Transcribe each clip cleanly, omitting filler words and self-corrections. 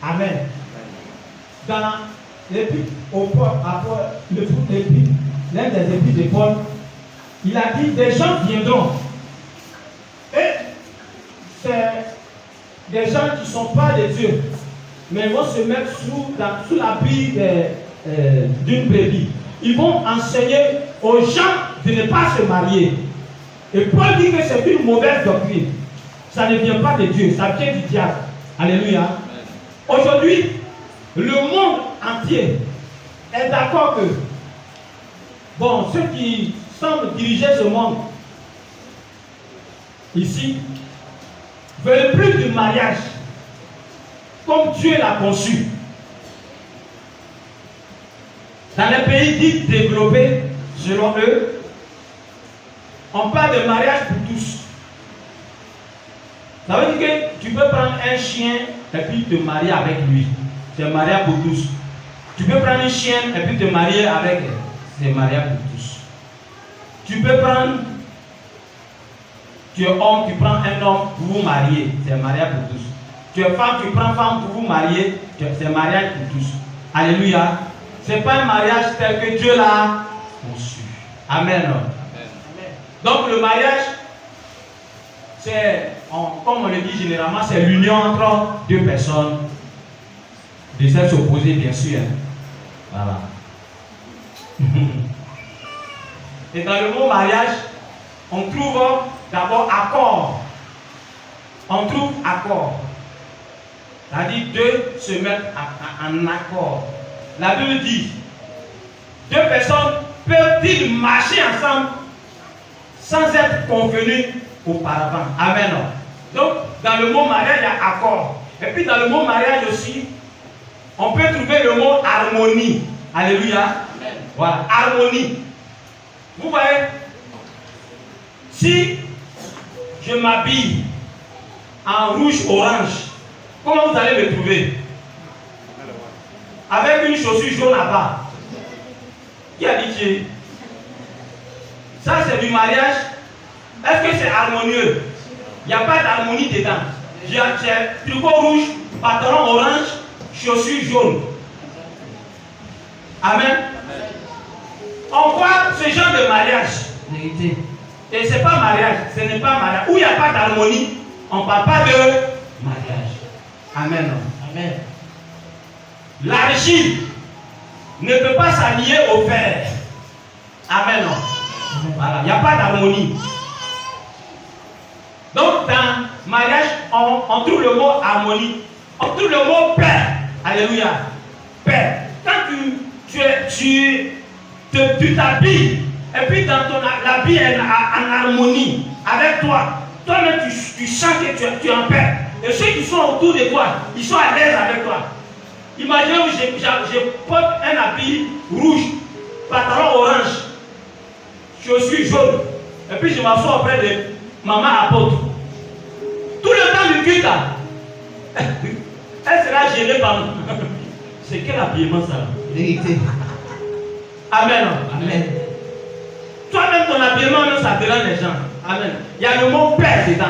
Amen. Dans l'épître au l'épître, l'un des épîtres de Paul, il a dit des gens viendront. Et c'est des gens qui ne sont pas de Dieu, mais vont se mettre sous l'abri d'une brebis. Ils vont enseigner aux gens de ne pas se marier. Et Paul dit que c'est une mauvaise doctrine. Ça ne vient pas de Dieu, ça vient du diable. Alléluia. Aujourd'hui, le monde entier est d'accord que, bon, ceux qui semblent diriger ce monde ici veulent plus du mariage comme Dieu l'a conçu. Dans les pays dits développés, selon eux, on parle de mariage pour tous. Ça veut dire que tu peux prendre un chien et puis te marier avec lui. C'est mariage pour tous. Tu peux prendre une chienne et puis te marier avec elle. C'est mariage pour tous. Tu peux prendre, tu es homme, tu prends un homme pour vous marier. C'est mariage pour tous. Tu es femme, tu prends femme pour vous marier. C'est mariage pour tous. Alléluia. Ce n'est pas un mariage tel que Dieu l'a conçu. Amen. Donc le mariage, c'est, comme on le dit généralement, c'est l'union entre deux personnes de sexe opposé, bien sûr. Voilà. Et dans le mot mariage, on trouve d'abord accord. On trouve accord. C'est-à-dire deux se mettre en accord. La Bible dit, deux personnes peuvent-ils marcher ensemble sans être convenues auparavant. Amen. Donc, dans le mot mariage, il y a accord. Et puis, dans le mot mariage aussi, on peut trouver le mot harmonie. Alléluia. Amen. Voilà, harmonie. Vous voyez, si je m'habille en rouge-orange, comment vous allez me trouver? Avec une chaussure jaune là-bas. Qui a dit Dieu? Ça, c'est du mariage. Est-ce que c'est harmonieux? Il n'y a pas d'harmonie dedans. J'ai tricot rouge, pantalon orange, chaussures jaunes. Amen. On voit ce genre de mariage. Et ce n'est pas mariage. Ce n'est pas mariage. Où il n'y a pas d'harmonie, on ne parle pas de mariage. Amen. Amen. L'argile ne peut pas s'allier au fer. Amen. Voilà, il n'y a pas d'harmonie. Donc, dans mariage, on trouve le mot harmonie. On trouve le mot paix. Alléluia. Paix. Quand tu t'habilles, et puis dans ton l'habit est en harmonie avec toi, toi-même tu sens que tu es en paix. Et ceux qui sont autour de toi, ils sont à l'aise avec toi. Imaginez que je porte un habit rouge, pantalon orange, chaussures jaunes, et puis je m'assois auprès de maman apôtre. Tout le temps du culte, elle sera gênée par nous. C'est quel habillement ça? Vérité. Amen. Amen. Toi-même, ton habillement, ça dérange les gens. Amen. Il y a le mot paix dedans.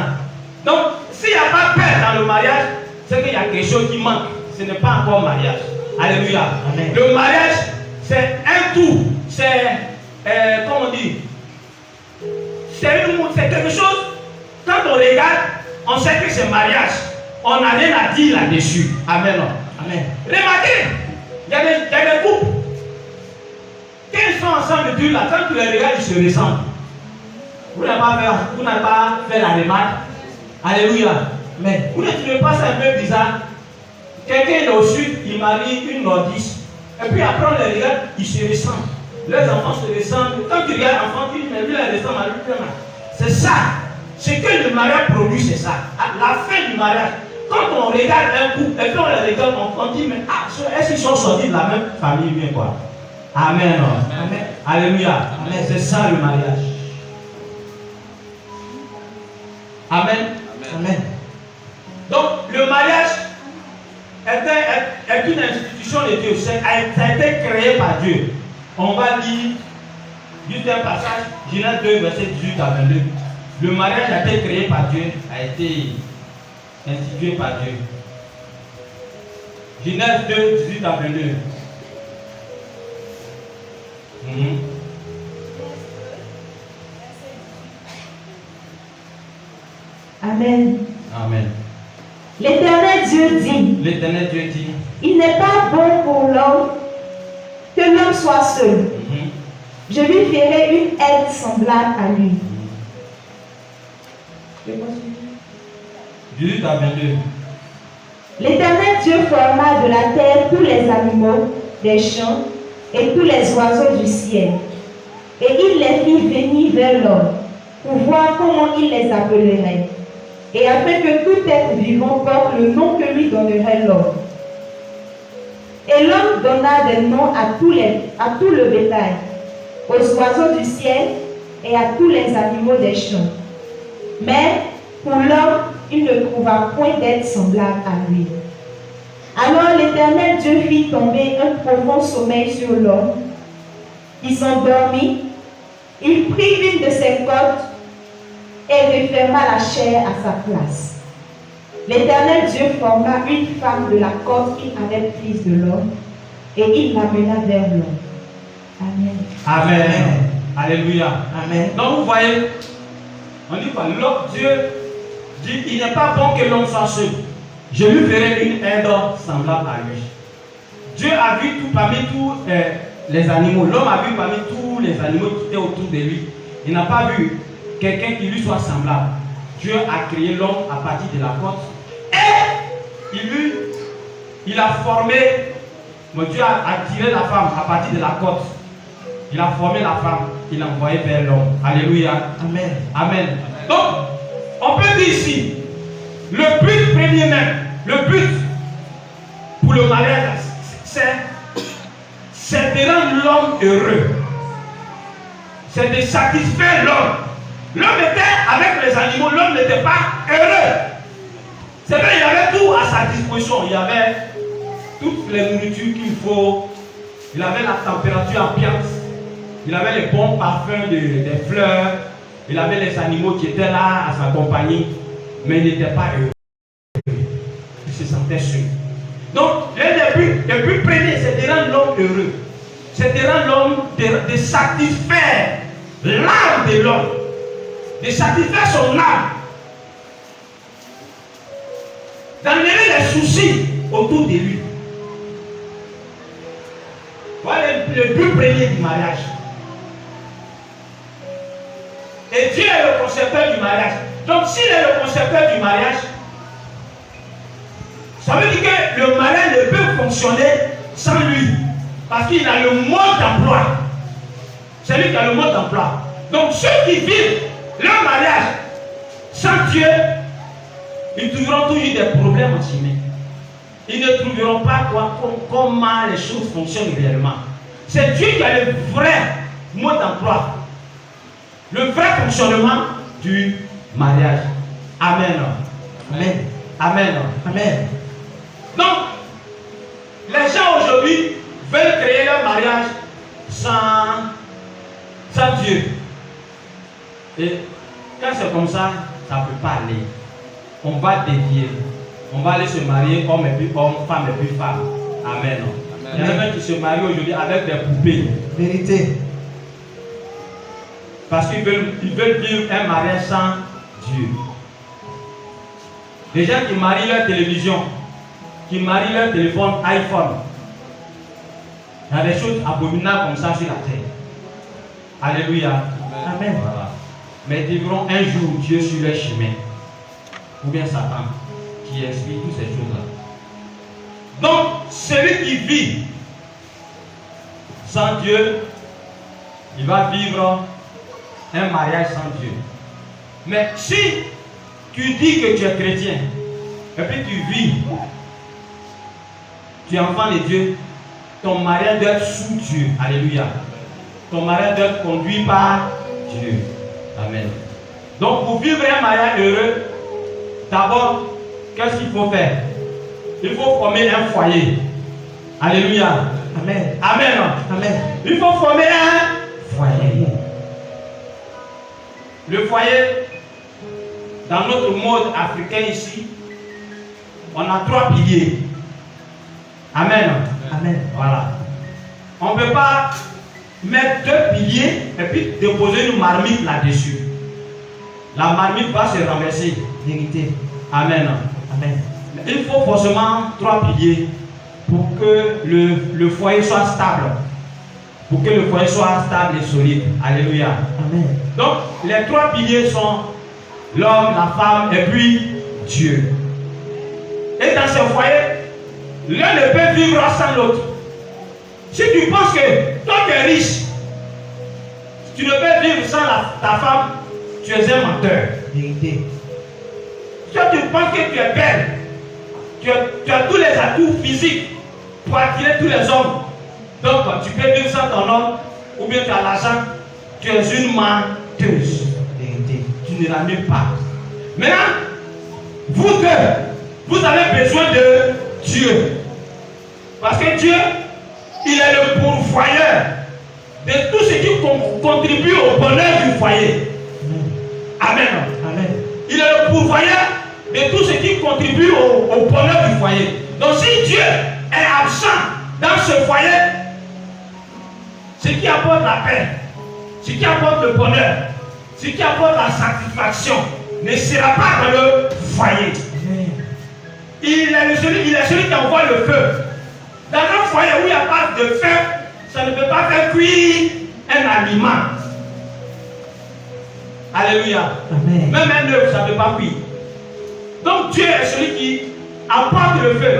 Donc, s'il n'y a pas paix dans le mariage, c'est qu'il y a quelque chose qui manque. Ce n'est pas encore mariage. Alléluia. Amen. Le mariage, c'est un tout. C'est, comment on dit? C'est quelque chose, quand on regarde, on sait que c'est mariage. On n'a rien à dire là-dessus. Amen. Amen. Remarquez, il y a des couples. Quand ils sont ensemble depuis là, quand tu les regardes, ils se ressemblent. Vous n'avez pas fait la remarque. Alléluia. Mais vous ne trouvez pas ça un peu bizarre? Quelqu'un est au sud, il marie une nordiste. Et puis après on les regarde, ils se ressemblent. Les enfants se ressemblent. Quand tu regardes l'enfant, tu dis, mais lui, il ressemble à lui. C'est ça. Ce que le mariage produit, c'est ça. À la fin du mariage, quand on regarde un couple, et puis on les regarde, on dit, mais est-ce qu'ils sont sortis de la même famille bien quoi? Amen. Amen. Alléluia. Amen. C'est ça le mariage. Amen. Amen. Donc, le mariage est une institution de Dieu. Ça a été créé par Dieu. On va lire juste un passage, Genèse 2, verset 18 à 22. Le mariage a été créé par Dieu, a été institué par Dieu. Genèse 2, 18 à 22. Amen. Amen. L'Éternel Dieu dit, L'Éternel Dieu dit, il n'est pas bon pour l'homme que l'homme soit seul. Je lui ferai une aide semblable à lui. 18 à 22. L'Éternel Dieu forma de la terre tous les animaux des champs et tous les oiseaux du ciel. Et il les fit venir vers l'homme pour voir comment il les appellerait. Et afin que tout être vivant porte le nom que lui donnerait l'homme. Et l'homme donna des noms à tout le bétail, aux oiseaux du ciel et à tous les animaux des champs. Mais pour l'homme, il ne trouva point d'être semblable à lui. Alors l'Éternel Dieu fit tomber un profond sommeil sur l'homme. Il s'endormit, il prit une de ses côtes et referma la chair à sa place. L'Éternel Dieu forma une femme de la côte qu'il avait prise de l'homme et il l'amena vers l'homme. Amen. Amen. Alléluia. Amen. Donc vous voyez, on dit quoi? L'homme, Dieu dit, il n'est pas bon que l'homme soit seul. Je lui ferai une aide semblable à lui. Dieu a vu tout parmi tous les animaux. L'homme a vu parmi tous les animaux qui étaient autour de lui. Il n'a pas vu quelqu'un qui lui soit semblable. Dieu a créé l'homme à partir de la côte. Et il a formé, Dieu a attiré la femme à partir de la côte. Il a formé la femme, il l'a envoyé vers l'homme. Alléluia. Amen. Amen. Donc, on peut dire ici, le but premier même, le but pour le mariage, c'est de rendre l'homme heureux. C'est de satisfaire l'homme. L'homme était avec les animaux, l'homme n'était pas heureux. C'est vrai, il avait tout à sa disposition. Il y avait toutes les nourritures qu'il faut. Il avait la température ambiante. Il avait les bons parfums des fleurs. Il avait les animaux qui étaient là à sa compagnie. Mais il n'était pas heureux. Il se sentait seul. Donc, le but premier, c'est de rendre l'homme heureux. C'est de rendre l'homme, de satisfaire l'âme de l'homme. De satisfaire son âme. D'enlever les soucis autour de lui. Voilà le but premier du mariage. Et Dieu est le concepteur du mariage. Donc s'il est le concepteur du mariage, ça veut dire que le mariage ne peut fonctionner sans lui. Parce qu'il a le mode d'emploi. C'est lui qui a le mode d'emploi. Donc ceux qui vivent leur mariage sans Dieu, ils trouveront toujours des problèmes en chemin. Ils ne trouveront pas comment les choses fonctionnent réellement. C'est Dieu qui a le vrai mode d'emploi. Le vrai fonctionnement du mariage. Amen. Amen. Amen. Amen. Donc, les gens aujourd'hui veulent créer leur mariage sans Dieu. Et quand c'est comme ça, ça ne peut pas aller. On va dévier. On va aller se marier homme et puis homme, femme et puis femme. Amen. Amen. Il y en a qui se marient aujourd'hui avec des poupées. Vérité. Parce qu'ils veulent vivre un mariage sans Dieu. Des gens qui marient leur télévision, qui marient leur téléphone iPhone. Il y a des choses abominables comme ça sur la terre. Alléluia. Amen. Voilà. Mais ils vivront un jour Dieu sur leur chemin. Ou bien Satan qui explique toutes ces choses-là. Donc, celui qui vit sans Dieu, il va vivre un mariage sans Dieu. Mais si tu dis que tu es chrétien, et puis tu vis, tu es enfant de Dieu, ton mariage doit être sous Dieu. Alléluia. Ton mariage doit être conduit par Dieu. Amen. Donc pour vivre un mariage heureux, d'abord, qu'est-ce qu'il faut faire? Il faut former un foyer. Alléluia. Amen. Amen. Amen. Il faut former un foyer. Le foyer, dans notre mode africain ici, on a 3 piliers. Amen. Amen. Voilà. On ne peut pas mettre 2 piliers et puis déposer une marmite là-dessus. La marmite va se renverser. Vérité. Amen. Amen. Il faut forcément 3 piliers pour que le foyer soit stable. Pour que le foyer soit stable et solide. Alléluia. Amen. Donc, les 3 piliers sont l'homme, la femme et puis Dieu. Et dans ce foyer, l'un ne peut vivre sans l'autre. Si tu penses que toi tu es riche, tu ne peux vivre sans ta femme, tu es un menteur. Vérité. Si tu penses que tu es belle, tu as tous les atouts physiques pour attirer tous les hommes. Donc tu peux vivre sans ton homme, ou bien tu as l'argent, tu es une menteuse. Vérité. Tu ne l'aimes pas. Maintenant, vous deux, vous avez besoin de Dieu. Parce que Dieu, il est le pourvoyeur de tout ce qui contribue au bonheur du foyer. Amen. Amen. Il est le pourvoyeur de tout ce qui contribue au bonheur du foyer. Donc si Dieu est absent dans ce foyer, ce qui apporte la paix, ce qui apporte le bonheur, ce qui apporte la satisfaction, ne sera pas dans le foyer. Il est celui qui envoie le feu. Dans un foyer où il n'y a pas de feu, ça ne peut pas faire cuire un aliment. Alléluia. Amen. Même un œuf, ça ne peut pas cuire. Donc Dieu est celui qui apporte le feu.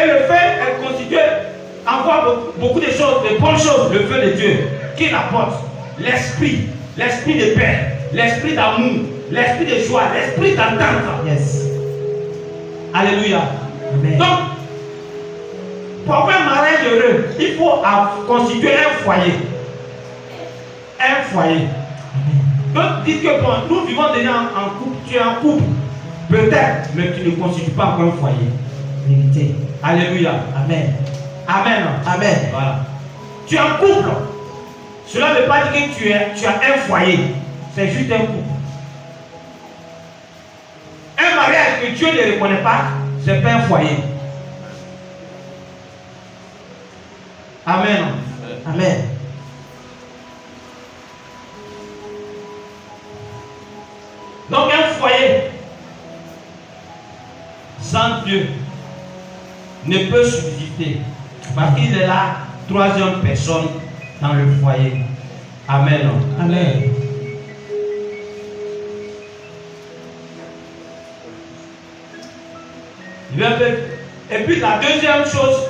Et le feu est constitué, envoie beaucoup de choses, de bonnes choses, le feu de Dieu, qu'il apporte. L'esprit de paix, l'esprit d'amour, l'esprit de joie, l'esprit d'entente. Yes. Alléluia. Amen. Donc, pour avoir un mariage heureux, il faut constituer un foyer. Un foyer. Donc, dites que bon, nous vivons déjà en couple, tu es en couple. Peut-être, mais tu ne constitues pas encore un foyer. Vérité. Alléluia. Amen. Amen. Amen. Voilà. Tu es en couple. Cela ne veut pas dire que tu as un foyer. C'est juste un couple. Un mariage que Dieu ne reconnaît pas, c'est pas un foyer. Amen. Amen. Donc un foyer sans Dieu ne peut subsister parce qu'il est la 3e personne dans le foyer. Amen. Amen. Et puis la deuxième chose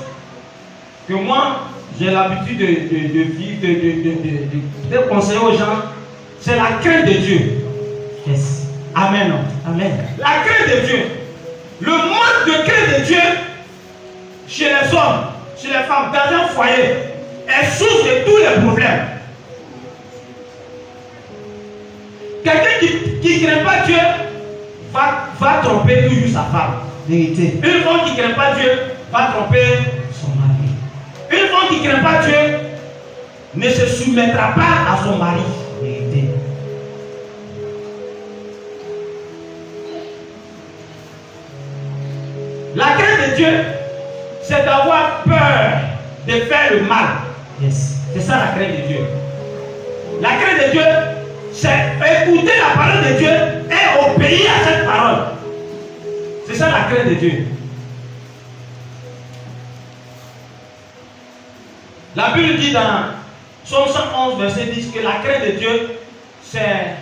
que moi j'ai l'habitude de conseiller aux gens, c'est la crainte de Dieu. Yes. Amen. Amen. La crainte de Dieu. Le manque de crainte de Dieu chez les hommes, chez les femmes, dans un foyer, est source de tous les problèmes. Quelqu'un qui ne craint pas Dieu va tromper toujours sa femme. Vérité. Une femme qui ne craint pas Dieu va tromper son mari. Une femme qui ne craint pas Dieu ne se soumettra pas à son mari. Vérité. La crainte de Dieu, c'est d'avoir peur de faire le mal. Yes. C'est ça la crainte de Dieu. La crainte de Dieu, c'est écouter la parole de Dieu et obéir à cette parole. C'est ça la crainte de Dieu. La Bible dit dans Psaume 111, verset 10 que la crainte de Dieu, c'est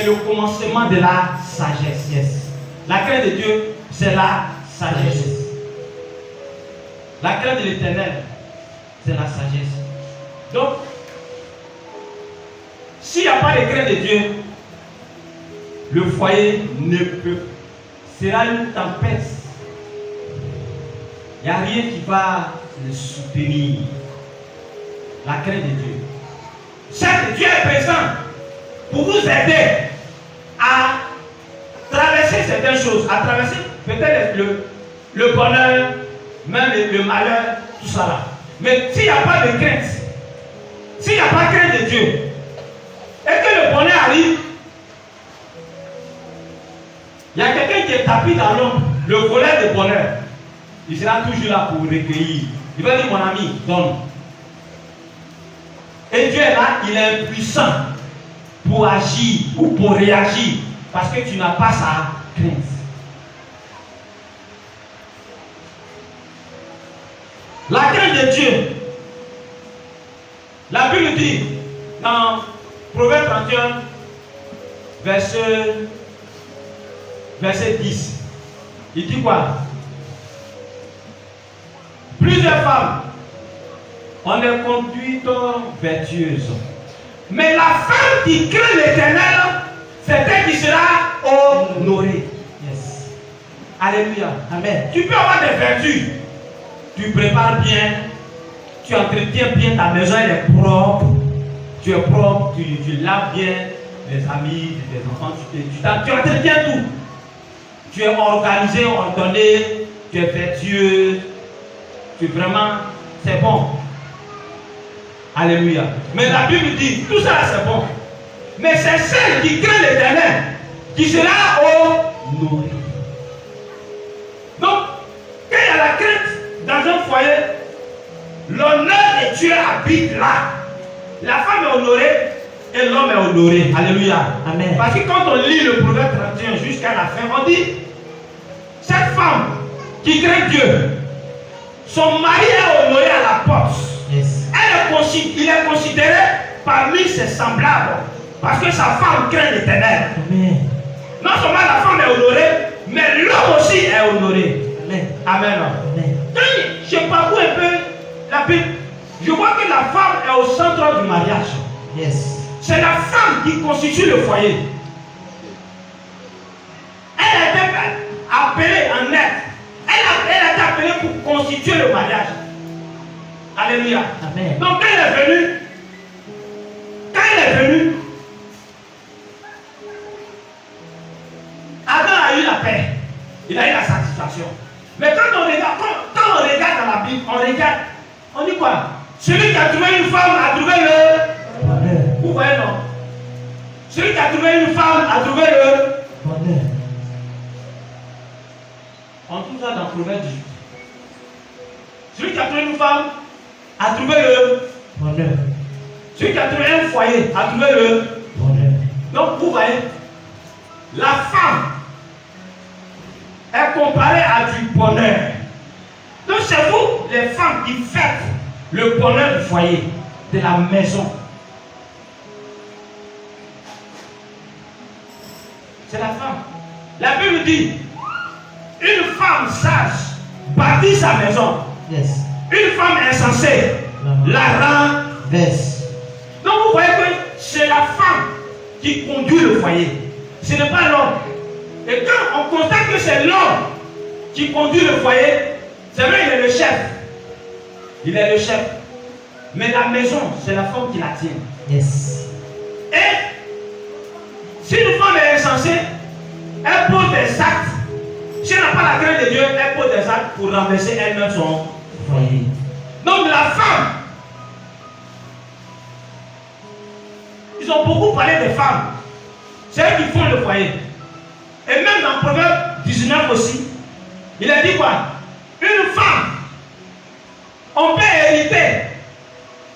le commencement de la sagesse. Yes. La crainte de Dieu, c'est la sagesse. La crainte de l'Éternel, c'est la sagesse. Donc, s'il n'y a pas de crainte de Dieu, le foyer ne peut. Sera une tempête. Il n'y a rien qui va le soutenir. La crainte de Dieu. Certes, Dieu est présent pour vous aider à traverser certaines choses, à traverser peut-être le bonheur, même le malheur, tout ça là. Mais s'il n'y a pas de crainte, s'il n'y a pas de crainte de Dieu, et que le bonheur arrive, il y a quelqu'un qui est tapis dans l'ombre, le volet de bonheur. il sera toujours là pour recueillir. Il va dire, mon ami, donne. Et Dieu est là, il est impuissant pour agir ou pour réagir parce que tu n'as pas sa crainte. La crainte de Dieu. La Bible dit dans Proverbe 31, verset 10. Il dit quoi? Plusieurs femmes ont des conduites vertueuses. Mais la femme qui craint l'Éternel, c'est elle qui sera honorée. Yes. Alléluia. Amen. Tu peux avoir des vertus. Tu prépares bien. Tu entretiens bien ta maison, elle est propre. Tu es propre, tu laves bien les amis, tes enfants, tu entretiens tout. Tu es organisé, ordonné, tu es vertueux. Tu es vraiment, c'est bon. Alléluia. Mais la Bible dit, tout ça c'est bon. Mais c'est celle qui craint l'Éternel qui sera honorée. Donc, quand il y a la crainte dans un foyer, l'honneur de Dieu habite là. La femme est honorée et l'homme est honoré. Alléluia. Amen. Parce que quand on lit le Proverbe 31 jusqu'à la fin, on dit, cette femme qui craint Dieu, son mari est honoré à la porte. Yes. Il est considéré parmi ses semblables parce que sa femme craint l'Éternel. Non seulement la femme est honorée, mais l'homme aussi est honoré. Amen. Amen. Amen. Quand je parcours un peu la Bible, je vois que la femme est au centre du mariage. Yes. C'est la femme qui constitue le foyer. Elle a été appelée en aide. Elle a été appelée pour constituer le mariage. Alléluia. Amen. Donc quand elle est venue, Adam a eu la paix. Il a eu la satisfaction. Mais quand on regarde dans la Bible, on dit quoi? Celui qui a trouvé une femme a trouvé le bonheur. Vous voyez, non? Celui qui a trouvé une femme a trouvé le bonheur. On trouve ça dans Proverbe 18. Celui qui a trouvé une femme a trouvé le bonheur. Celui qui a trouvé un foyer a trouvé le bonheur. Donc vous voyez, la femme est comparée à du bonheur. Donc c'est vous, les femmes, qui faites le bonheur du foyer, de la maison. C'est la femme. La Bible dit, une femme sage bâtit sa maison. Yes. Une femme insensée la renverse. Donc vous voyez que c'est la femme qui conduit le foyer. Ce n'est pas l'homme. Et quand on constate que c'est l'homme qui conduit le foyer, c'est vrai, il est le chef. Il est le chef. Mais la maison, c'est la femme qui la tient. Yes. Et si une femme est insensée, elle pose des actes. Si elle n'a pas la crainte de Dieu, elle pose des actes pour renverser elle-même son foyer. Donc la femme, ils ont beaucoup parlé des femmes. C'est elles qui font le foyer. Et même dans Proverbe 19 aussi, il a dit quoi? Une femme, on peut hériter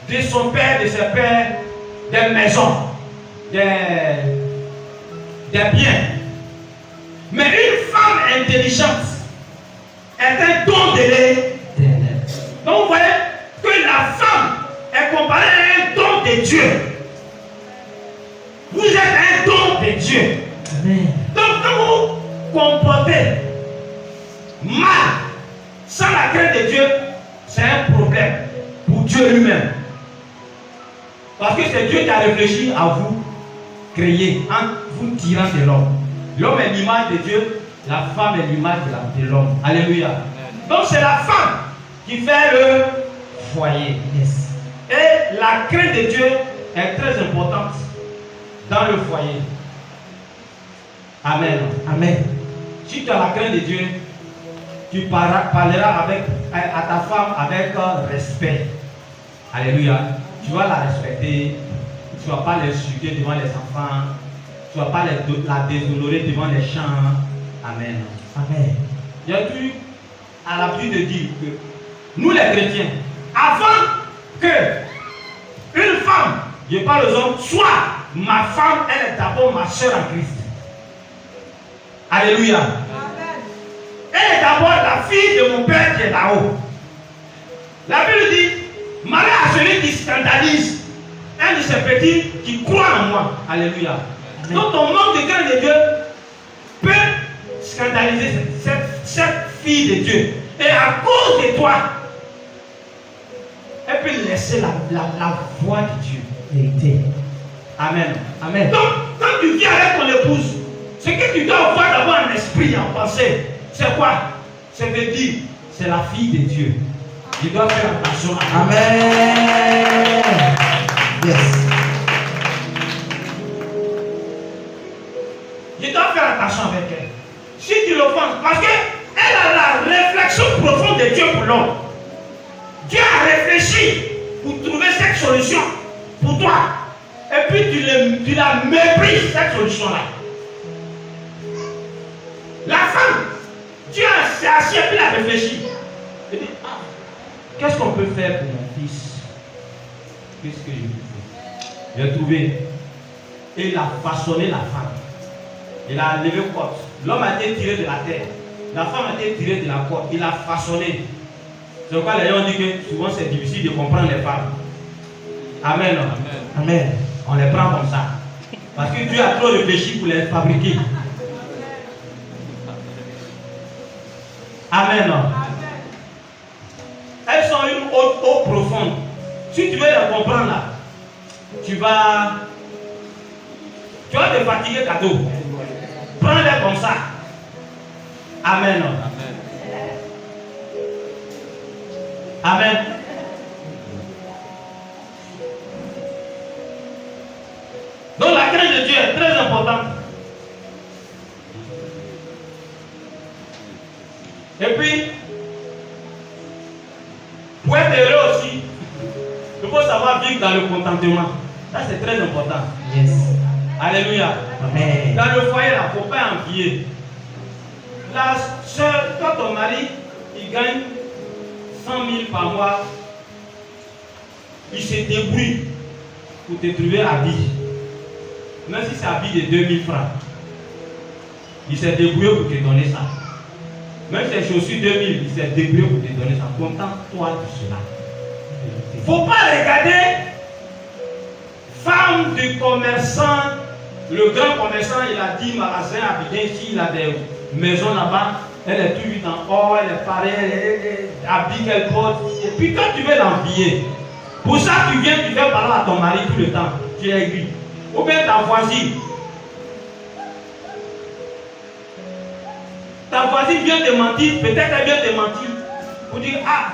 de son père, de ses pères, des maisons, des biens. Mais une femme intelligente est un don de l'Éternel. Donc vous voyez que la femme est comparée à un don de Dieu. Vous êtes un don de Dieu. Amen. Donc quand vous comportez mal, sans la crainte de Dieu, c'est un problème pour Dieu lui-même. Parce que c'est Dieu qui a réfléchi à vous créer en vous tirant de l'homme. L'homme est l'image de Dieu, la femme est l'image de l'homme. Alléluia. Donc c'est la femme qui fait le foyer. Yes. Et la crainte de Dieu est très importante dans le foyer. Amen. Amen. Si tu as la crainte de Dieu, tu parleras à ta femme avec respect. Alléluia. Tu vas la respecter. Tu ne vas pas l'insulter devant les enfants. Tu ne vas pas la déshonorer devant les champs. Amen. Amen. J'ai dû a l'habitude de dire que nous les chrétiens, avant que une femme, je parle aux hommes, soit ma femme, elle est d'abord ma soeur en Christ. Alléluia. Amen. Elle est d'abord la fille de mon Père qui est là-haut. La Bible dit, malheur à celui qui scandalise un de ses petits qui croit en moi. Alléluia. Amen. Donc ton manque de crainte de Dieu peut scandaliser cette fille de Dieu. Et à cause de toi, elle peut laisser la voix de Dieu. Vérité. Amen. Amen. Donc, quand tu viens avec ton épouse, ce que tu dois avoir d'abord en esprit, en pensée, c'est quoi? C'est de dire, c'est la fille de Dieu. Tu dois faire attention à elle. Amen. Yes. Tu dois faire attention avec elle. Si tu l'offenses, parce qu'elle a la réflexion profonde de Dieu pour l'homme. Dieu a réfléchi pour trouver cette solution pour toi. Et puis tu la méprises, cette solution-là. La femme, Dieu s'est assis et puis il a réfléchi. Il dit, ah, qu'est-ce qu'on peut faire pour mon fils? Qu'est-ce que je peux faire? Il a trouvé. Et il a façonné la femme. Il a levé corde. L'homme a été tiré de la terre. La femme a été tirée de la corde. Il a façonné. C'est pourquoi les gens disent que souvent c'est difficile de comprendre les femmes. Amen. Amen. Amen. On les prend comme ça. Parce que Dieu a trop réfléchi pour les fabriquer. Amen. Elles sont une eau profonde. Si tu veux les comprendre là, tu vas te fatiguer cadeau. Prends-les comme ça. Amen. Amen. Donc la crainte de Dieu est très importante. Et puis, pour être heureux aussi, il faut savoir vivre dans le contentement. Ça c'est très important. Yes. Alléluia. Amen. Dans le foyer, il ne faut pas envier. La soeur, quand ton mari, il gagne 100 000 par mois, il se débrouille pour te trouver habit. Même si c'est habit de 2000 francs, il s'est débrouillé pour te donner ça. Même si c'est chaussures 2000, il s'est débrouillé pour te donner ça. Contente-toi de cela. Il ne faut pas regarder femme de commerçant. Le grand commerçant, il a 10 magasins à Abidjan, ici, il a des maisons là-bas. Elle est toute en or, elle est pareille, elle habille qu'elle porte. Et puis quand tu veux l'envier, pour ça tu viens, tu fais parler à ton mari tout le temps. Tu es aigri. Ou bien ta voisine. Ta voisine vient te mentir, peut-être elle vient te mentir pour dire, ah,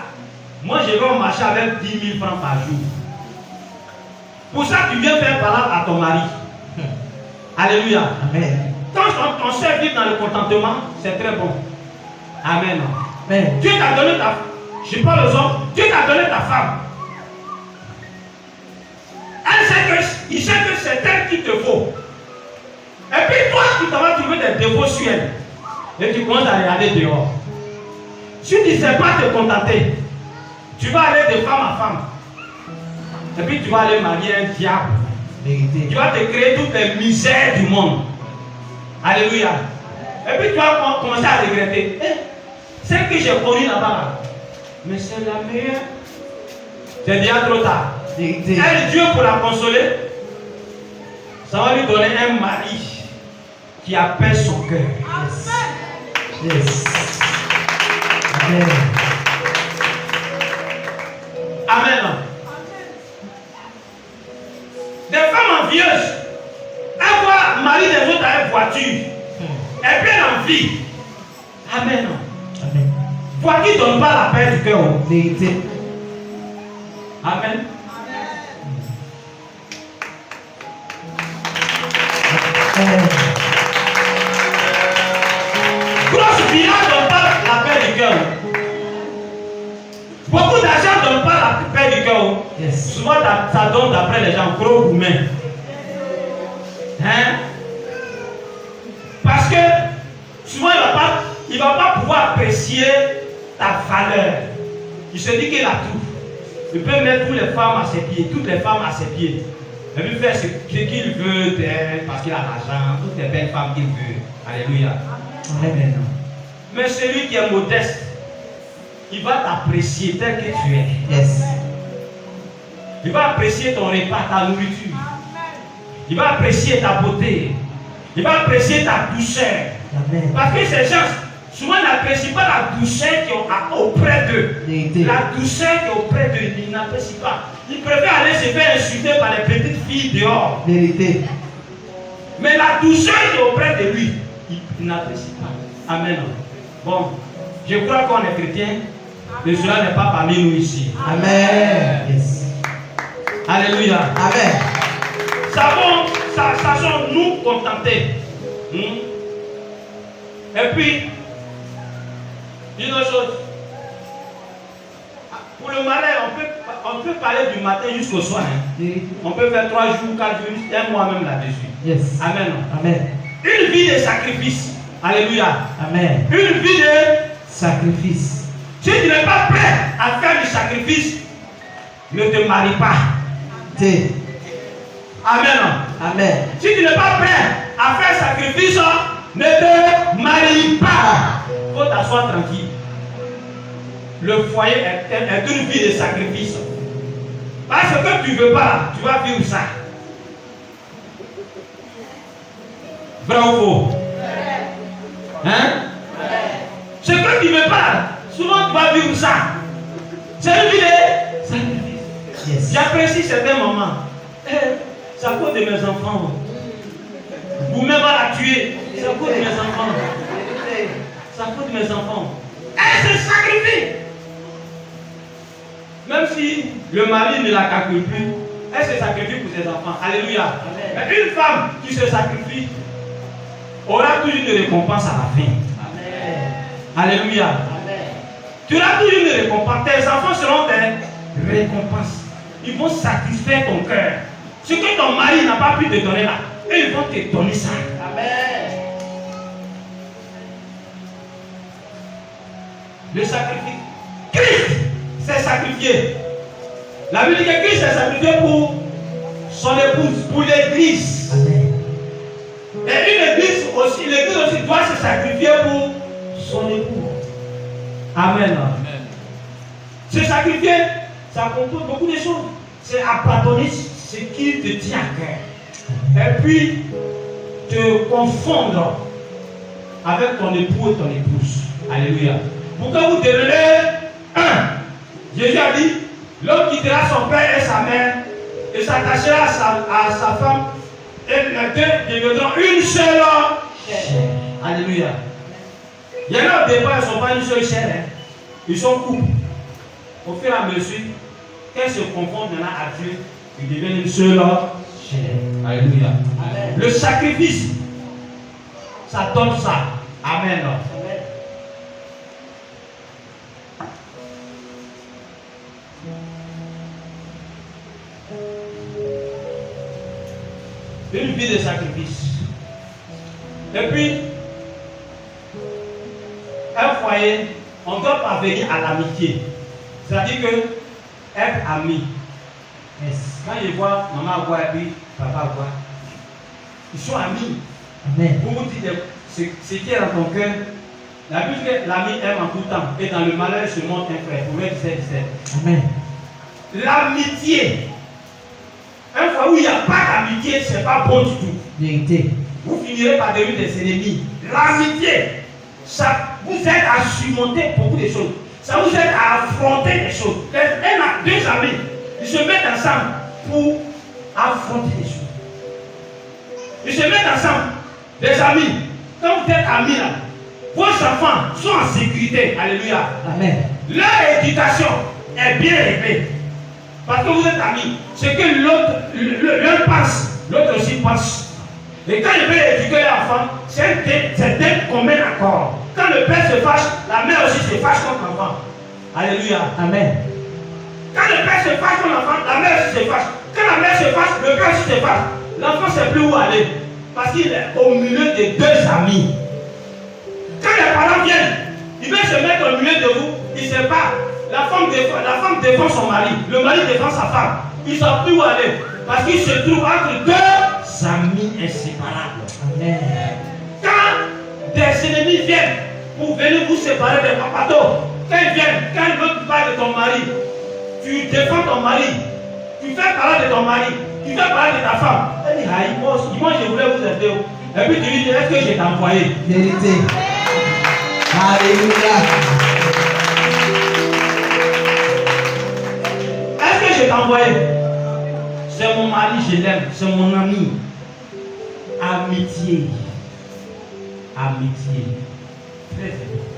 moi je vais marcher avec 10 000 francs par jour. Pour ça tu viens faire parler à ton mari. Alléluia. Amen. Quand ton chef vit dans le contentement, c'est très bon. Amen. Amen. Dieu t'a donné ta femme. Je parle aux hommes. Dieu t'a donné ta femme. Il sait que c'est elle qu'il te faut. Et puis toi, tu vas trouver des défauts sur elle. Et tu commences à regarder dehors. Si tu ne sais pas te contenter, tu vas aller de femme à femme. Et puis tu vas aller marier un diable. Vérité. Tu vas te créer toutes les misères du monde. Alléluia. Et puis tu vas commencer à regretter. Celle que j'ai connue là-bas, mais c'est la meilleure. C'est déjà trop tard. Vérité. Elle, Dieu pour la consoler, ça va lui donner un mari qui apaise son cœur. Yes. Yes. Amen. Amen. Des femmes envieuses, elles voient mari des autres avec voiture. Et puis elle envie. Amen. Amen. Voiture ne donne pas la paix du cœur. Vérité. Amen. Grosse villa ne donne pas la paix du cœur. Beaucoup d'argent ne donne pas la paix du cœur. Yes. Souvent ça donne d'après les gens gros ou mains. Hein? Parce que souvent il ne va pas pouvoir apprécier ta valeur. Il se dit qu'il a tout. Il peut mettre toutes les femmes à ses pieds, toutes les femmes à ses pieds. Il peut faire ce qu'il veut d'elle parce qu'il a l'argent, toutes les belles femmes qu'il veut. Alléluia. Amen. Mais celui qui est modeste, il va t'apprécier tel que tu es. Yes. Il va apprécier ton repas, ta nourriture. Il va apprécier ta beauté. Il va apprécier ta douceur. Amen. Parce que ces gens, souvent, n'apprécient pas la douceur qui est auprès d'eux. Vérité. La douceur qui est auprès d'eux, ils n'apprécient pas. Ils préfèrent aller se faire insulter par les petites filles dehors. Vérité. Mais la douceur qui est auprès de lui, il n'apprécie pas. Amen. Bon, je crois qu'on est chrétien, mais cela n'est pas parmi nous ici. Amen. Yes. Alléluia. Amen. Sachons nous contenter. Et puis, une autre chose. Pour le malheur, on peut parler du matin jusqu'au soir. Vérité. On peut faire 3 jours, 4 jours, un mois même là-dessus. Yes. Amen. Amen. Une vie de sacrifice. Alléluia. Amen. Une vie de... Sacrifice. Si tu n'es pas prêt à faire du sacrifice, ne te marie pas. T. Amen. Amen. Si tu n'es pas prêt à faire sacrifice, ne te marie pas. Il faut t'asseoir tranquille. Le foyer est une vie de sacrifice. Parce que tu ne veux pas, tu vas vivre ça. Vrai ou faux? Hein? Ce que tu ne veux pas, souvent tu vas vivre ça. C'est une vie de sacrifice. Yes. J'apprécie certains moments. C'est à cause de mes enfants. Vous-même va la tuer. C'est à cause de mes enfants. C'est à cause de mes enfants. Elle se sacrifie. Même si le mari ne la calcule plus, elle se sacrifie pour ses enfants. Alléluia. Mais une femme qui se sacrifie aura toujours une récompense à la fin. Alléluia. Tu auras toujours une récompense. Tes enfants seront des récompenses. Ils vont satisfaire ton cœur. Ce que ton mari n'a pas pu te donner là, eux ils vont te donner ça. Amen. Le sacrifice. Christ s'est sacrifié. La Bible dit que Christ s'est sacrifié pour son épouse, pour l'église. Amen. Et une église aussi doit se sacrifier pour son époux. Amen. Amen. Se sacrifier, ça compose beaucoup de choses. C'est abandonner ce qui te tient à cœur. Et puis, te confondre avec ton époux et ton épouse. Alléluia. Pour que vous devenez un. Jésus a dit, l'homme quittera son père et sa mère et s'attachera à sa femme et les deux deviendront une seule chair. Alléluia. Il y en a au départ, ils ne sont pas une seule chair. Ils sont couples. Au fur et à mesure, qu'elles se confondent maintenant à Dieu, ils deviennent une seule chair. Alléluia. Amen. Le sacrifice, ça donne ça. Amen. Une vie de sacrifice. Et puis, un foyer, on doit parvenir à l'amitié. C'est-à-dire que être ami. Yes. Quand ils voient maman voit et puis papa voit, ils sont amis. Amen. Vous vous dites ce qui est dans ton cœur. La Bible dit que l'ami aime en tout temps et dans le malheur se montre un frère. Proverbe 17. Amen. L'amitié. Un fois où il n'y a pas d'amitié, ce n'est pas bon du tout. Vérité. Vous finirez par devenir des ennemis. L'amitié, ça vous aide à surmonter beaucoup de choses. Ça vous aide à affronter des choses. Un a deux amis, ils se mettent ensemble pour affronter des choses. Ils se mettent ensemble, des amis. Quand vous êtes amis là, vos enfants sont en sécurité. Alléluia. Amen. Leur éducation est bien réglée. Parce que vous êtes amis. Ce que l'un pense, l'autre aussi pense. Et quand il veut éduquer l'enfant, c'est d'un commun accord. Quand le père se fâche, la mère aussi se fâche contre l'enfant. Alléluia. Amen. Quand le père se fâche contre l'enfant, la mère aussi se fâche. Quand la mère se fâche, le père aussi se fâche. L'enfant ne sait plus où aller. Parce qu'il est au milieu de deux amis. Quand les parents viennent, ils veulent se mettre au milieu de vous. Il ne sait pas. La femme défend son mari. Le mari défend sa femme. Ils ne savent plus où aller. Parce qu'ils se trouvent entre deux amis inséparables. Amen. Quand des ennemis viennent pour venir vous séparer des papatos, quand ils viennent, quand ils veulent parler de ton mari, tu défends ton mari. Tu fais parler de ton mari. Tu fais parler de ta femme. Elle dit, ah, moi, je voulais vous aider. Et puis tu lui dis, est-ce que je t'ai envoyé? Vérité. Alléluia. Est-ce que je t'ai envoyé? C'est mon mari, je l'aime. C'est mon ami. Amitié. Amitié. Très important.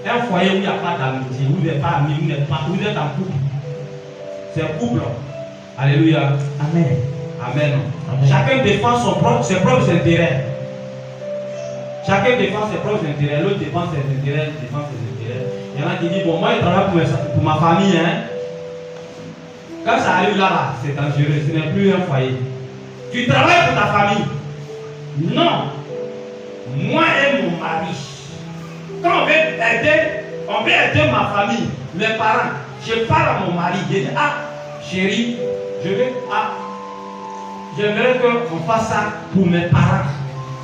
Un foyer où il n'y a pas d'amitié, où vous n'êtes pas amis, vous êtes en couple. C'est couple. Alléluia. Amen. Amen. Amen. Chacun défend ses propres intérêts. Chacun défend ses propres intérêts. L'autre défend ses intérêts, l'autre défend ses intérêts. Il y en a qui disent, bon, moi je travaille pour ma famille. Hein. Quand ça arrive là, c'est dangereux. Ce n'est plus un foyer. Tu travailles pour ta famille. Non. Moi et mon mari. Quand on veut aider ma famille, mes parents, je parle à mon mari. Je dis, ah, chérie, j'aimerais qu'on fasse ça pour mes parents.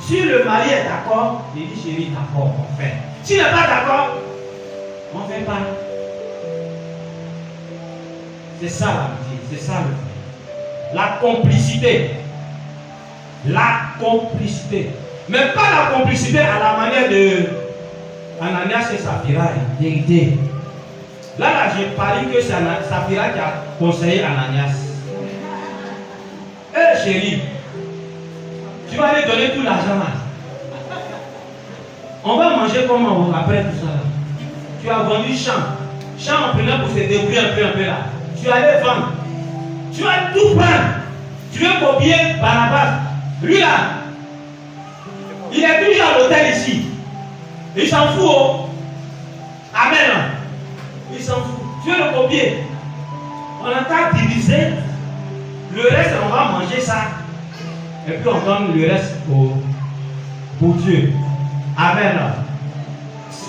Si le mari est d'accord, je dis, chérie, d'accord, on fait. S'il n'est pas d'accord, on ne fait pas. C'est ça l'amitié, c'est ça le fait. La complicité. La complicité. Mais pas la complicité à la manière de Ananias et Saphira. Vérité. Là, j'ai parlé que c'est Saphira qui a conseillé Ananias. Hé chérie, tu vas aller donner tout l'argent là. On va manger comment après tout ça là? Tu as vendu champ. Champ en prenant pour se débrouiller un peu là. Tu allais vendre. Tu vas tout prendre. Tu veux copier Barnabas. Lui là, il est toujours à l'hôtel ici. Il s'en fout. Oh. Amen. Il s'en fout. Tu veux le copier. On a qu'à diviser. Le reste, on va manger ça. Et puis on donne le reste pour Dieu. Amen.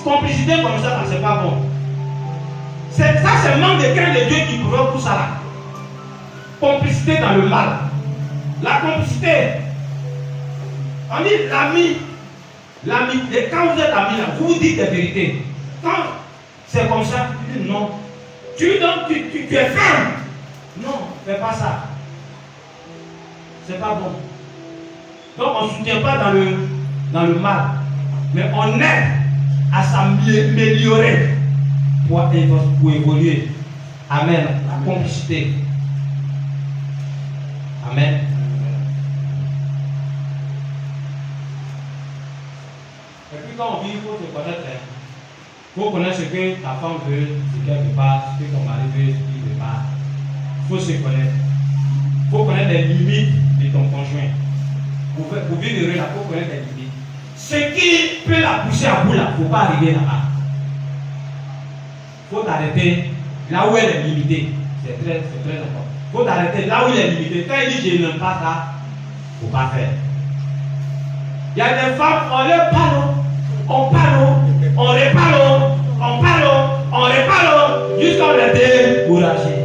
Complicité comme ça, c'est pas bon. Ça, c'est le manque de crainte de Dieu qui provoque tout ça là. Complicité dans le mal. La complicité. On dit l'ami. Et quand vous êtes amis là, vous vous dites des vérités. Quand c'est comme ça, tu dis non. Tu es ferme. Non, fais pas ça. C'est pas bon. Donc on ne soutient pas dans le mal. Mais on aide à s'améliorer pour évoluer. Amen. La complicité. Amen. Et puis quand on vit, il faut se connaître. Il faut connaître ce que ta femme veut, ce qu'elle ne veut pas, ce que ton mari veut, ce qu'il ne veut pas. Il faut se connaître. Il faut connaître les limites de ton conjoint. Pour vivre heureux, il faut connaître les limites. Ce qui peut la pousser à bout, il ne faut pas arriver là-bas. Il faut t'arrêter là où elle est limitée. C'est très important. Il faut t'arrêter là où il est limité. Quand il dit je n'aime pas ça, il ne faut pas faire. Il y a des femmes, on leur parle, on reparle, on reparle, jusqu'à on les décourager.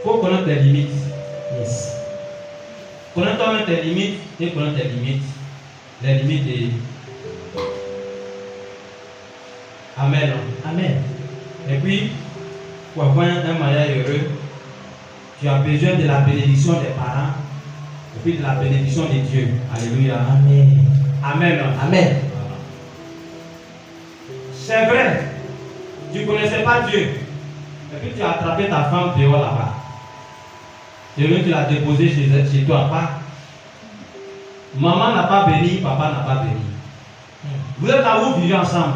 Il faut connaître tes limites. Yes. Connaître tes limites et connaître tes limites. Les limites et... Amen. Amen. Et puis, pour avoir un mariage heureux, tu as besoin de la bénédiction des parents et puis de la bénédiction de Dieu. Alléluia. Amen. Amen. Amen. C'est vrai, tu ne connaissais pas Dieu. Et puis tu as attrapé ta femme dehors là-bas. Et puis tu l'as déposée chez toi. Pas. Maman n'a pas béni, papa n'a pas béni. Vous êtes là où vous vivez ensemble.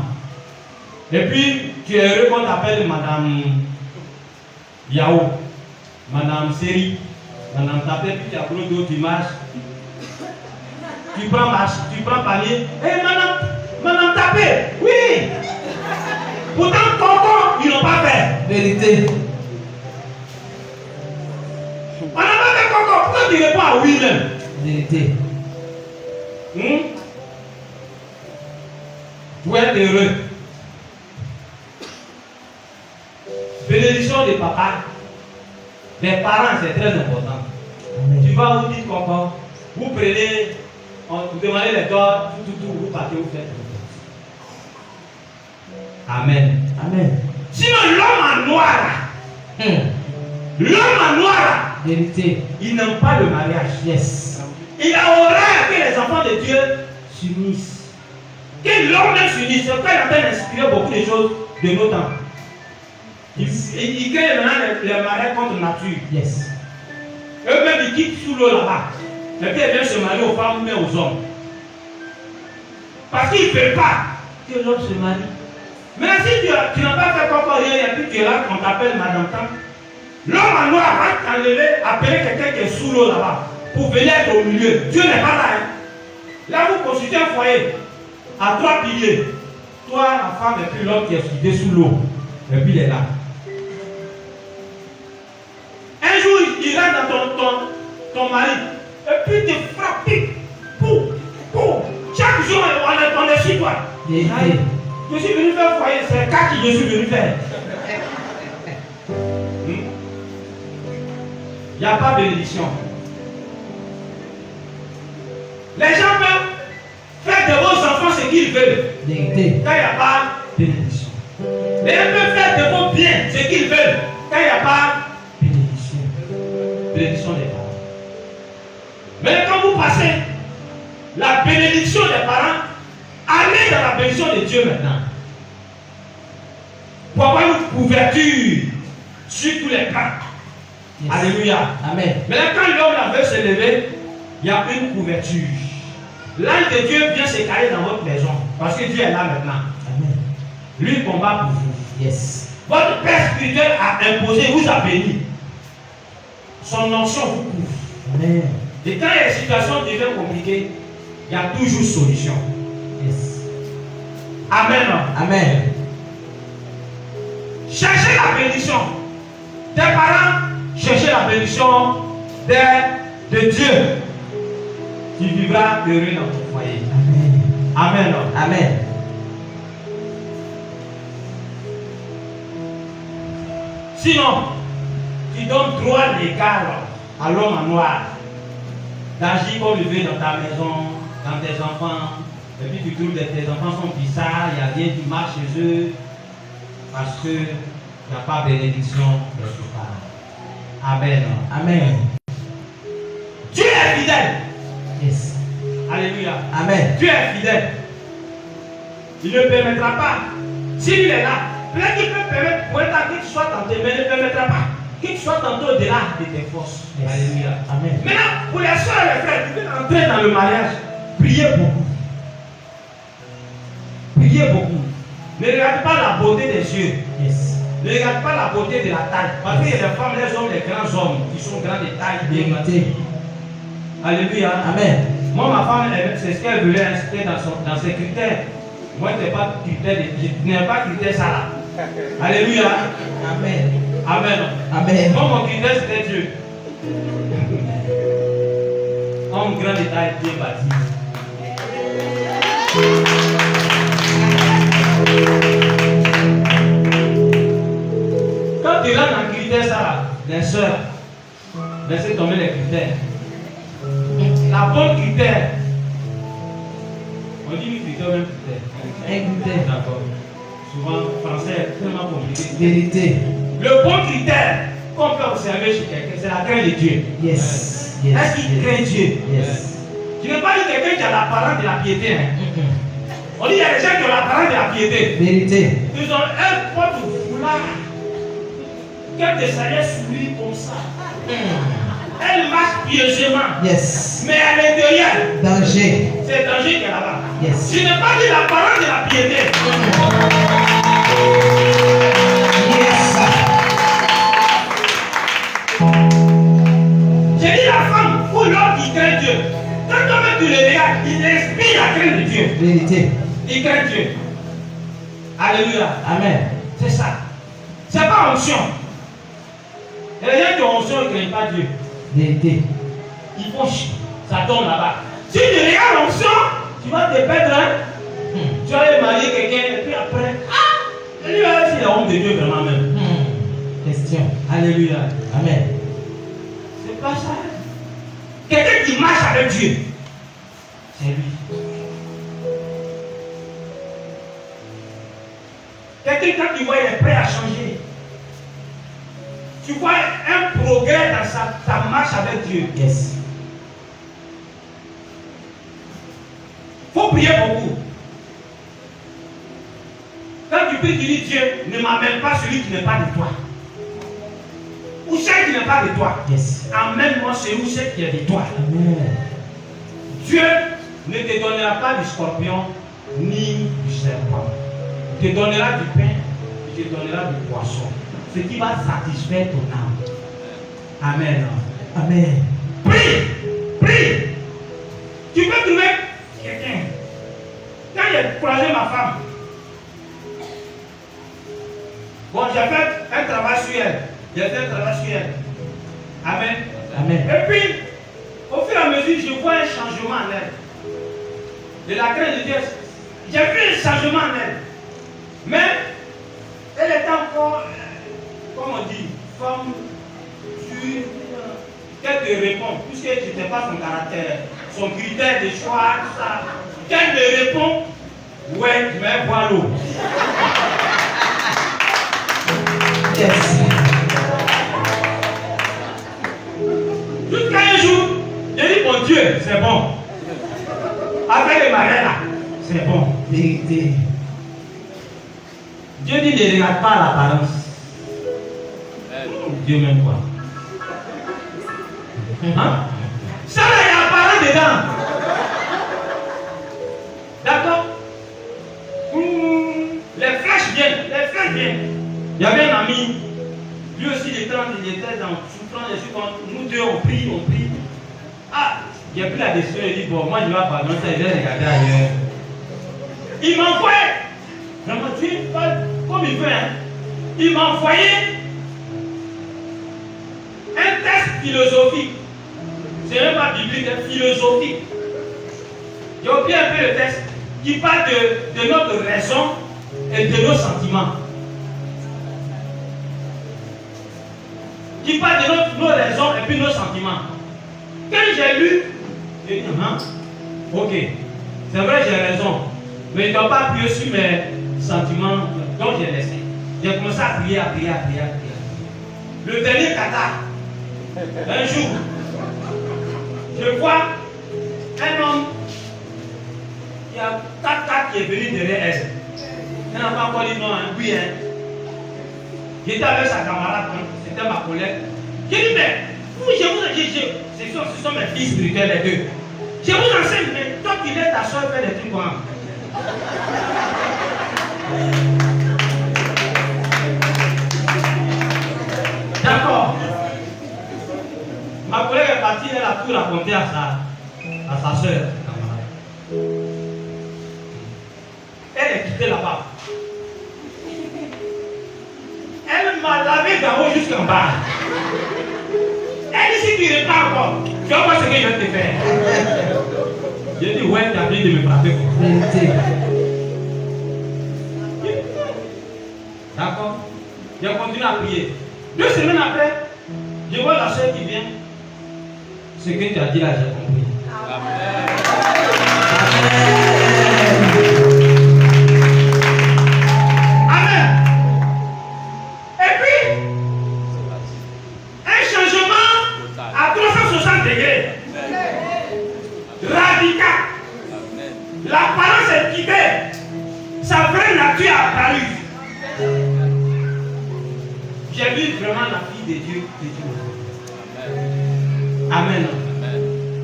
Et puis tu es heureux qu'on t'appelle Madame Yao, Madame Seri, Madame Tapé, puis tu as gros dos, tu marches. Tu prends panier. Hé, Madame Tapé, oui! Pourtant, tonton, ils n'ont pas fait. Vérité. On n'a pas fait tonton. Pourquoi tu réponds à oui même? Vérité. pour être heureux. Bénédiction des papas, des parents, c'est très important. Amen. Tu vas vous dire comment, vous prenez, vous demandez les doigts, tout, vous partez, vous faites. Amen. Amen. Sinon, l'homme en noir, l'homme en noir, Vérité. il n'aime pas le mariage. Yes. Il a horreur que les enfants de Dieu s'unissent. Que l'homme même s'unisse, c'est pourquoi il est en train d'inspirer beaucoup de choses de nos temps. Il crée maintenant les mariages contre nature. Yes. Eux-mêmes, ils quittent sous l'eau là-bas. Et puis, ils viennent se marier aux femmes, mais aux hommes. Parce qu'ils ne veulent pas que l'homme se marie. Maintenant, si tu n'as pas fait encore rien, et puis tu es là, on t'appelle Madame Tam, l'homme en noir va t'enlever, appeler quelqu'un qui est sous l'eau là-bas, pour venir être au milieu. Dieu n'est pas là. Hein. Là, vous consultez un foyer à 3 piliers. Toi, la femme, et puis l'homme qui est sous l'eau. Et puis il est là. Un jour, il rentre dans ton mari, et puis il te frappe, pour. Chaque jour, on est sur toi. Vérité. Je suis venu faire foyer, c'est cas que je suis venu faire. Il n'y a pas de bénédiction. Les gens peuvent faire de vos enfants ce qu'ils veulent. Vérité. Quand il n'y a pas de bénédiction. Les gens peuvent faire de vos biens ce qu'ils veulent. Quand il n'y a pas de bénédiction. Bénédiction des parents. Mais quand vous passez la bénédiction des parents, allez dans la bénédiction de Dieu maintenant. Pour avoir une couverture sur tous les cas. Yes. Alléluia. Amen. Maintenant, quand l'homme veut se lever, il y a une couverture. L'ange de Dieu vient se caler dans votre maison. Parce que Dieu est là maintenant. Amen. Lui combat pour vous. Yes. Votre Père spirituel a imposé, vous a béni. Son onction vous couvre. Amen. Et quand les situations deviennent compliquées, il y a toujours solution. Yes. Amen. Amen. Cherchez la bénédiction des parents, cherchez la bénédiction de Dieu. Tu vivras heureux dans ton foyer. Amen. Amen. Amen. Sinon, tu donnes droit légal à l'homme en noir d'agir comme il veut dans ta maison, dans tes enfants. Et puis tu trouves que tes enfants sont bizarres, il n'y a rien qui marche chez eux. Parce qu'il n'y a pas de bénédiction de tes parents. Amen. Amen. Dieu est fidèle. Yes. Alléluia. Amen. Dieu est fidèle. Il ne permettra pas. S'il est là, peut-être qu'il peut permettre pour être que tu sois tenté, mais il ne permettra pas que tu sois tenté au-delà de tes forces. Yes. Alléluia. Amen. Maintenant, pour les soeurs et les frères, tu peux entrer dans le mariage. Priez beaucoup. Priez beaucoup. Ne regarde pas la beauté des yeux. Yes. Ne regarde pas la beauté de la taille. Parce qu'il y a des femmes, les hommes, les grands hommes qui sont grands de taille, bien bâtis. Alléluia. Amen. Moi, ma femme, c'est ce qu'elle voulait inscrire dans ses critères. Moi, je n'ai pas critère ça là. Alléluia. Amen. Amen. Amen. Moi, mon critère, c'était Dieu. Homme grand de taille, bien bâti. Quand tu rentres dans le critère ça là, les soeurs, laissez tomber les critères. La bonne critère. On dit une critère, même critère. Un critère. D'accord. Souvent, français est tellement compliqué. Vérité. Le bon critère qu'on peut observer chez quelqu'un, c'est la crainte de Dieu. Yes. Yes. Est-ce qu'il craint Dieu? Yes. Tu n'es pas dit quelqu'un qui a l'apparence de la piété. Hein? On dit qu'il y a des gens qui ont l'apparence de la piété. Vérité. Ils ont un porte foulard. Qu'elle descendait sur lui comme ça. Elle marche pieusement. Yes. Mais à l'intérieur, Danger. c'est le danger qui est là-bas. Yes. Je n'ai pas dit l'apparence de la piété. Yes. J'ai dit la femme ou l'homme qui craint Dieu. Quand toi-même tu le regardes, il inspire la crainte de Dieu. Vérité. Il craint Dieu. Alléluia. Amen. C'est ça. C'est pas onction. Et les gens qui ont onction, ils ne craignent pas Dieu. Vérité. Ils font chier. Ça tombe là-bas. Si tu regardes l'onction, tu vas te perdre. Hein? Tu vas marier quelqu'un et puis après, lui va être la honte de Dieu vraiment même. Question. Alléluia. Amen. C'est pas ça. Quelqu'un qui marche avec Dieu, c'est lui. Quelqu'un quand tu vois, il est prêt à changer. Tu vois un progrès dans sa marche avec Dieu. Yes. Il faut prier beaucoup. Quand tu pries, tu dis Dieu, ne m'amène pas celui qui n'est pas de toi. Ou celle qui n'est pas de toi. Yes. Amène-moi celui ou celle qui est de toi. Amen. Dieu ne te donnera pas du scorpion ni du serpent. Il te donnera du pain, il te donnera du poisson. Ce qui va satisfaire ton âme. Amen. Amen. Prie, prie. Tu peux trouver quelqu'un. Quand j'ai croisé ma femme, bon, j'ai fait un travail sur elle. Amen. Amen. Et puis, au fur et à mesure, je vois un changement en elle. De la crainte de Dieu, j'ai vu un changement en elle. Mais, elle est encore, comment on dit, femme dure. Qu'elle te répond, puisque je n'étais pas son caractère, son critère de choix, tout ça. Qu'elle te répond, ouais, tu vas boire l'eau. Yes. Jusqu'à un jour, j'ai dit, mon Dieu, c'est bon. Avec les marais là, c'est bon. Vérité. Dieu dit, ne regarde pas l'apparence. Dieu m'aime quoi? Hein? Ça là, il y a apparent dedans. D'accord? Les flèches viennent. Il y avait un ami, lui aussi il était dans souffrance, nous deux on prie. Ah, j'ai pris la décision, il dit bon, moi je vais abandonner ça, je vais regarder ailleurs. Il m'envoyait, vraiment Dieu parle comme il veut, hein. Il m'envoyait un test philosophique. C'est même pas biblique, c'est philosophique. J'ai oublié un peu le texte qui parle de notre raison et de nos sentiments. Qui parle de nos raisons et puis nos sentiments. Quand j'ai lu, j'ai dit, ok, c'est vrai, j'ai raison, mais je ne dois pas appuyer sur mes sentiments, donc j'ai laissé. J'ai commencé à prier. Le dernier kata, un jour, je vois un homme qui a 4 qui est venu derrière elle. Elle n'a pas encore dit non, hein, oui, hein. J'étais avec sa camarade, c'était ma collègue. J'ai dit, mais vous, ce sont mes fils spirituels, les deux. Je vous enseigne, mais toi qui laisses ta soeur faire des trucs comme d'accord. Ma collègue est partie, elle a tout raconté à sa soeur. Elle est quittée là-bas. Elle m'a lavé d'en haut jusqu'en bas. Elle dit si tu repars encore, tu vas voir ce que je vais te faire. J'ai dit ouais, tu as envie de me frapper. Vérité. D'accord. J'ai continué à prier. 2 semaines après, je vois la soeur qui vient. Ce que tu as dit là, j'ai compris. Amen. Amen. Et puis, un changement à 360 degrés. Radical. L'apparence est quittée. Sa vraie nature a apparu. J'ai vu vraiment la fille de Dieu. Amen.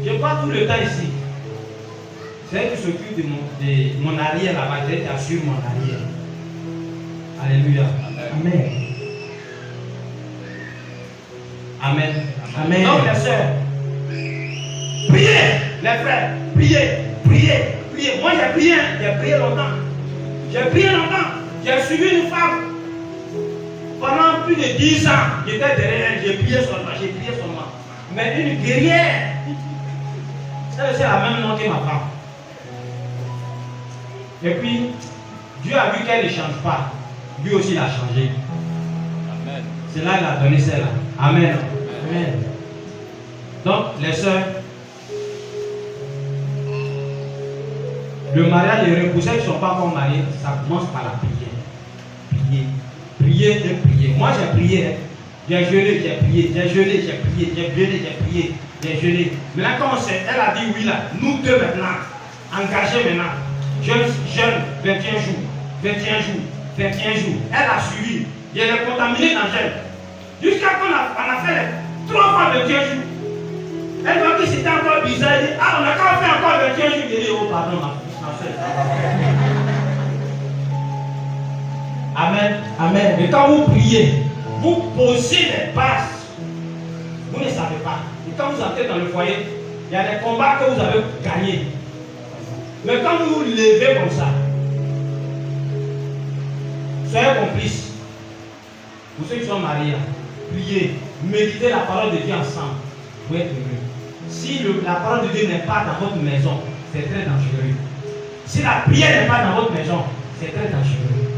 Je vois tout le temps ici. C'est elle qui s'occupe de mon arrière là-bas. C'est elle qui assure mon arrière. Alléluia. Amen. Amen. Amen. Donc les sœurs, priez, les frères, priez. Moi j'ai prié longtemps. J'ai suivi une femme. Pendant plus de 10 ans, j'étais derrière elle, j'ai prié seulement. Mais une guerrière, c'est la même nom que ma femme. Et puis, Dieu a vu qu'elle ne change pas. Lui aussi l'a changé. Amen. C'est là qu'il a donné celle-là. Amen. Amen. Donc, les sœurs, le mariage est heureux. Pour ceux qui ne sont pas encore mariés, ça commence par la prière. Prier. Prier et prier. Moi, j'ai prié. Hein. J'ai jeûné, j'ai prié. J'ai jeûné, j'ai prié. J'ai jeûné, j'ai prié. J'ai jeûné. Maintenant, quand elle a dit oui là, nous deux maintenant, engagés maintenant. Jeûne, 21 jours. 21 jours. 21 jours. Elle a suivi. Il est contaminé dans le jeûne. Jusqu'à qu'on a fait les 3 fois 21 jours. Elle voit que c'était encore bizarre. Elle dit, ah, on a quand même fait encore 21 jours. Elle dit, oh, pardon, ma soeur. Amen. Amen. Mais quand vous priez, vous posez les bases. Vous ne savez pas. Et quand vous entrez dans le foyer, il y a des combats que vous avez gagnés. Mais quand vous vous levez comme ça, soyez complices. Pour ceux qui sont mariés, priez, méditez la parole de Dieu ensemble pour être heureux. Si la parole de Dieu n'est pas dans votre maison, c'est très dangereux. Si la prière n'est pas dans votre maison, c'est très dangereux.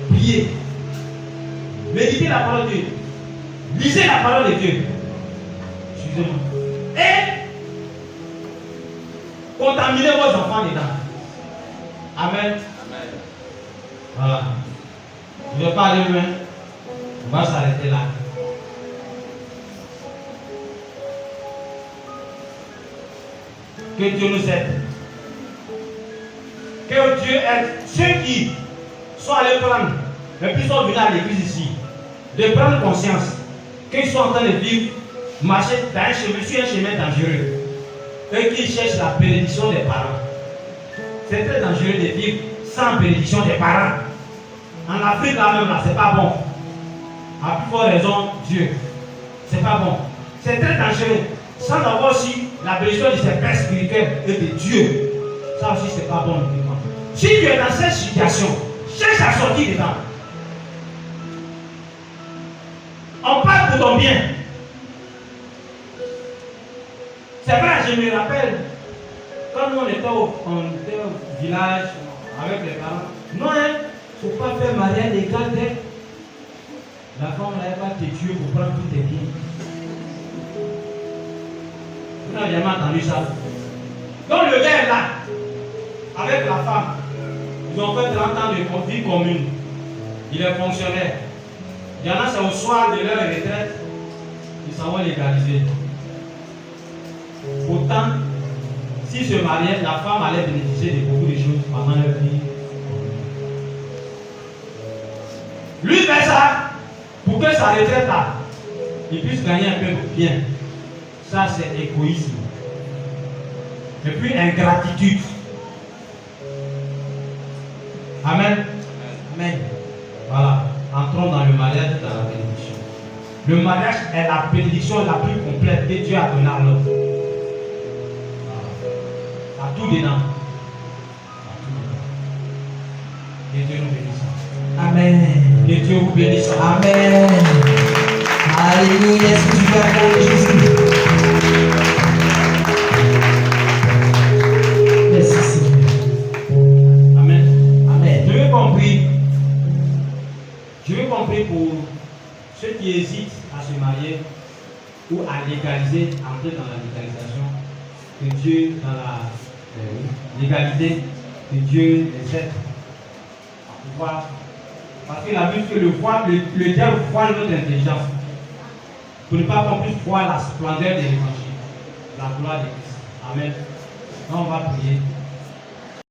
Priez. Méditez la parole de Dieu. Lisez la parole de Dieu. Excusez-moi. Et contaminez vos enfants dedans. Amen. Amen. Voilà. Je ne vais pas aller loin. On va s'arrêter là. Que Dieu nous aide. Que Dieu aide ceux qui sont allés prendre, et puis sont venus à l'église ici, de prendre conscience qu'ils sont en train de vivre, marcher dans un chemin, sur un chemin dangereux, et qu'ils cherchent la bénédiction des parents. C'est très dangereux de vivre sans bénédiction des parents. En Afrique, là même, là, c'est pas bon. À plus forte raison, Dieu. C'est pas bon. C'est très dangereux. Sans avoir aussi la bénédiction de ses pères spirituels et de Dieu. Ça aussi, c'est pas bon. Si tu es dans cette situation, cherche à sortir dedans. On parle pour ton bien. C'est vrai, je me rappelle, quand nous on était au village avec les parents, non, il ne faut pas faire mariage des gars. La femme n'avait pas te tuer pour prendre tous tes biens. Vous n'avez jamais entendu ça. Donc le gars est là, avec la femme. Ils ont fait 30 ans de vie commune. Il est fonctionnaire. Il y en a, c'est au soir de leur retraite, ils s'en vont légaliser. Pourtant, s'ils se mariaient, la femme allait bénéficier de beaucoup de choses pendant leur vie. Lui fait ça pour que sa retraite là, il puisse gagner un peu bien. Ça, c'est égoïsme. Et puis, ingratitude. Amen. Amen. Voilà. Entrons dans le mariage et dans la bénédiction. Le mariage est la bénédiction la plus complète que Dieu a donnée à l'homme. Voilà. À tout dedans. Que Dieu nous bénisse. Amen. Que Dieu vous bénisse. Amen. Alléluia. Est-ce que tu vas acclamer Jésus? Merci Seigneur. Amen. Amen. Je veux compris pour ceux qui hésitent à se marier ou à légaliser, entrer dans la légalisation, que Dieu, dans la légalité, que Dieu les aide à pouvoir. Parce qu'il a vu que le diable voit notre intelligence. Pour ne pas qu'on puisse voir la splendeur de l'évangile, la gloire de Christ. Amen. Donc on va prier.